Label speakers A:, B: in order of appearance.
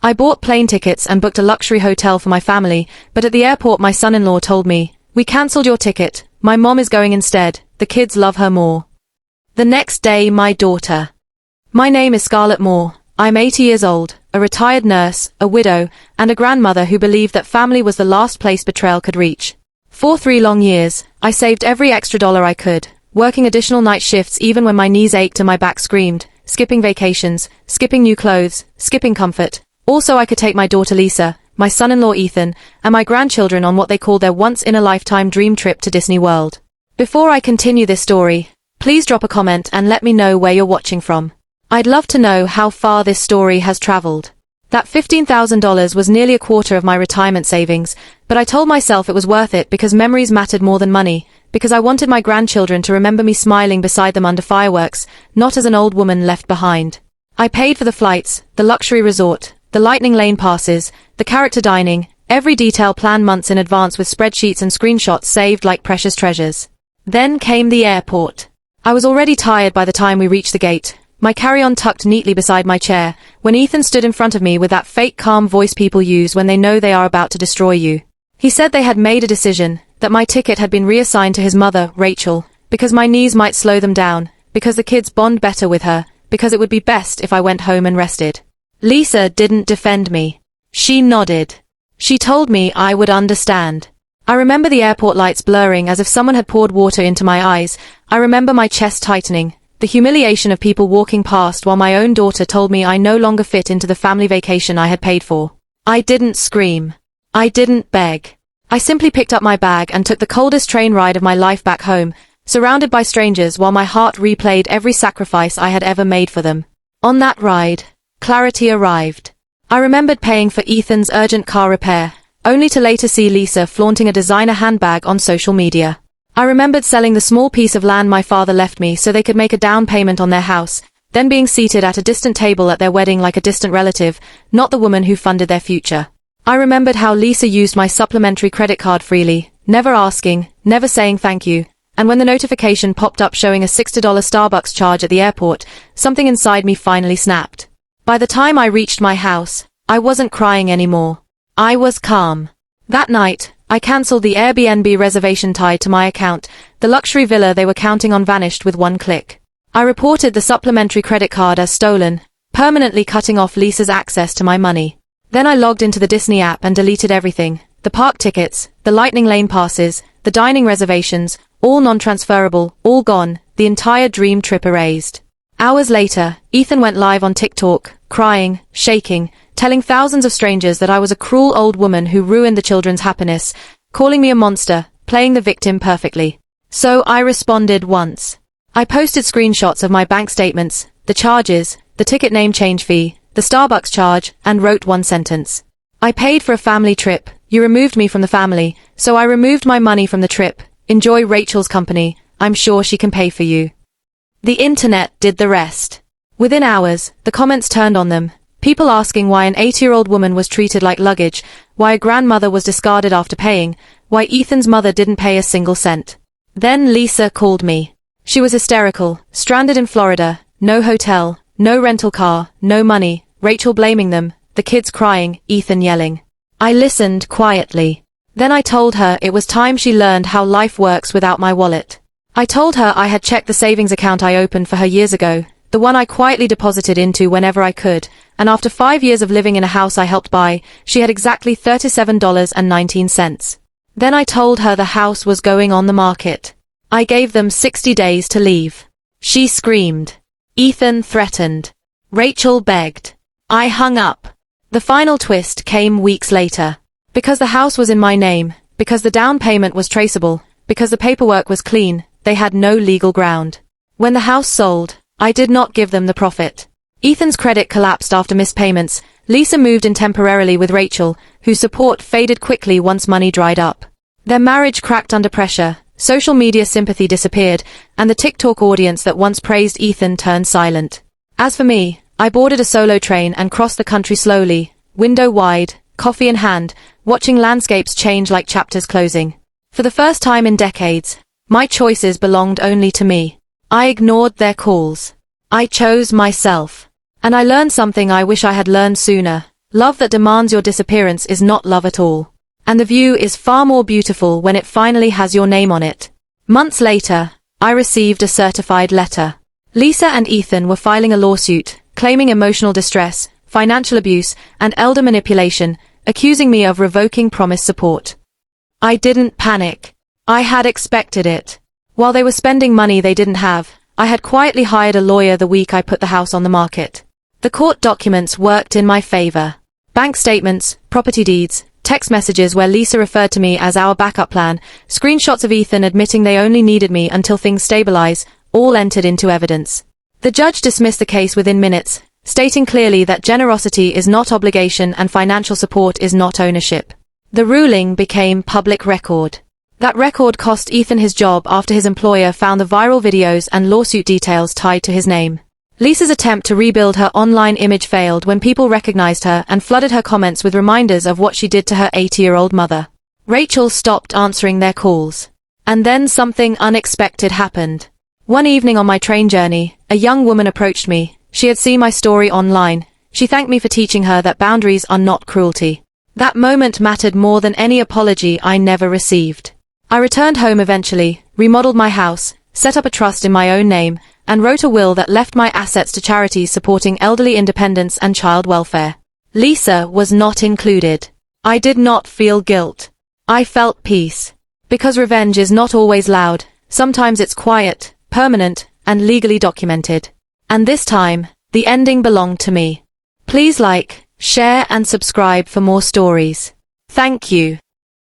A: I bought plane tickets and booked a luxury hotel for my family, but at the airport my son-in-law told me, "We cancelled your ticket, my mom is going instead, the kids love her more." The next day my daughter. My name is Scarlett Moore, I'm 80 years old, a retired nurse, a widow, and a grandmother who believed that family was the last place betrayal could reach. For 3 long years, I saved every extra dollar I could, working additional night shifts even when my knees ached and my back screamed, skipping vacations, skipping new clothes, skipping comfort. Also I could take my daughter Lisa, my son-in-law Ethan, and my grandchildren on what they called their once-in-a-lifetime dream trip to Disney World. Before I continue this story, please drop a comment and let me know where you're watching from. I'd love to know how far this story has traveled. That $15,000 was nearly a quarter of my retirement savings, but I told myself it was worth it because memories mattered more than money, because I wanted my grandchildren to remember me smiling beside them under fireworks, not as an old woman left behind. I paid for the flights, the luxury resort, the lightning lane passes, the character dining, every detail planned months in advance with spreadsheets and screenshots saved like precious treasures. Then came the airport. I was already tired by the time we reached the gate, my carry-on tucked neatly beside my chair, when Ethan stood in front of me with that fake calm voice people use when they know they are about to destroy you. He said they had made a decision, that my ticket had been reassigned to his mother, Rachel, because my knees might slow them down, because the kids bond better with her, because it would be best if I went home and rested. Lisa didn't defend me. She nodded. She told me I would understand. I remember the airport lights blurring as if someone had poured water into my eyes. I remember my chest tightening, the humiliation of people walking past while my own daughter told me I no longer fit into the family vacation I had paid for. I didn't scream. I didn't beg. I simply picked up my bag and took the coldest train ride of my life back home, surrounded by strangers while my heart replayed every sacrifice I had ever made for them. On that ride, clarity arrived. I remembered paying for Ethan's urgent car repair, only to later see Lisa flaunting a designer handbag on social media. I remembered selling the small piece of land my father left me so they could make a down payment on their house, then being seated at a distant table at their wedding like a distant relative, not the woman who funded their future. I remembered how Lisa used my supplementary credit card freely, never asking, never saying thank you, and when the notification popped up showing a $60 Starbucks charge at the airport, something inside me finally snapped. By the time I reached my house, I wasn't crying anymore. I was calm. That night, I cancelled the Airbnb reservation tied to my account. The luxury villa they were counting on vanished with one click. I reported the supplementary credit card as stolen, permanently cutting off Lisa's access to my money. Then I logged into the Disney app and deleted everything. The park tickets, the lightning lane passes, the dining reservations, all non-transferable, all gone, the entire dream trip erased. Hours later, Ethan went live on TikTok, crying, shaking, telling thousands of strangers that I was a cruel old woman who ruined the children's happiness, calling me a monster, playing the victim perfectly. So I responded once. I posted screenshots of my bank statements, the charges, the ticket name change fee, the Starbucks charge, and wrote one sentence. I paid for a family trip, you removed me from the family, so I removed my money from the trip. Enjoy Rachel's company, I'm sure she can pay for you. The internet did the rest. Within hours, the comments turned on them. People asking why an 80-year-old woman was treated like luggage, why a grandmother was discarded after paying, why Ethan's mother didn't pay a single cent. Then Lisa called me. She was hysterical, stranded in Florida, no hotel, no rental car, no money, Rachel blaming them, the kids crying, Ethan yelling. I listened quietly. Then I told her it was time she learned how life works without my wallet. I told her I had checked the savings account I opened for her years ago, the one I quietly deposited into whenever I could, and after 5 years of living in a house I helped buy, she had exactly $37.19. Then I told her the house was going on the market. I gave them 60 days to leave. She screamed. Ethan threatened. Rachel begged. I hung up. The final twist came weeks later. Because the house was in my name, because the down payment was traceable, because the paperwork was clean, they had no legal ground. When the house sold, I did not give them the profit. Ethan's credit collapsed after missed payments. Lisa moved in temporarily with Rachel, whose support faded quickly once money dried up. Their marriage cracked under pressure, social media sympathy disappeared, and the TikTok audience that once praised Ethan turned silent. As for me, I boarded a solo train and crossed the country slowly, window wide, coffee in hand, watching landscapes change like chapters closing. For the first time in decades, my choices belonged only to me. I ignored their calls. I chose myself. And I learned something I wish I had learned sooner. Love that demands your disappearance is not love at all. And the view is far more beautiful when it finally has your name on it. Months later, I received a certified letter. Lisa and Ethan were filing a lawsuit, claiming emotional distress, financial abuse, and elder manipulation, accusing me of revoking promised support. I didn't panic. I had expected it. While they were spending money they didn't have, I had quietly hired a lawyer the week I put the house on the market. The court documents worked in my favor. Bank statements, property deeds, text messages where Lisa referred to me as our backup plan, screenshots of Ethan admitting they only needed me until things stabilize, all entered into evidence. The judge dismissed the case within minutes, stating clearly that generosity is not obligation and financial support is not ownership. The ruling became public record. That record cost Ethan his job after his employer found the viral videos and lawsuit details tied to his name. Lisa's attempt to rebuild her online image failed when people recognized her and flooded her comments with reminders of what she did to her 80-year-old mother. Rachel stopped answering their calls. And then something unexpected happened. One evening on my train journey, a young woman approached me. She had seen my story online. She thanked me for teaching her that boundaries are not cruelty. That moment mattered more than any apology I never received. I returned home eventually, remodeled my house, set up a trust in my own name, and wrote a will that left my assets to charities supporting elderly independence and child welfare. Lisa was not included. I did not feel guilt. I felt peace. Because revenge is not always loud, sometimes it's quiet, permanent, and legally documented. And this time, the ending belonged to me. Please like, share and subscribe for more stories. Thank you.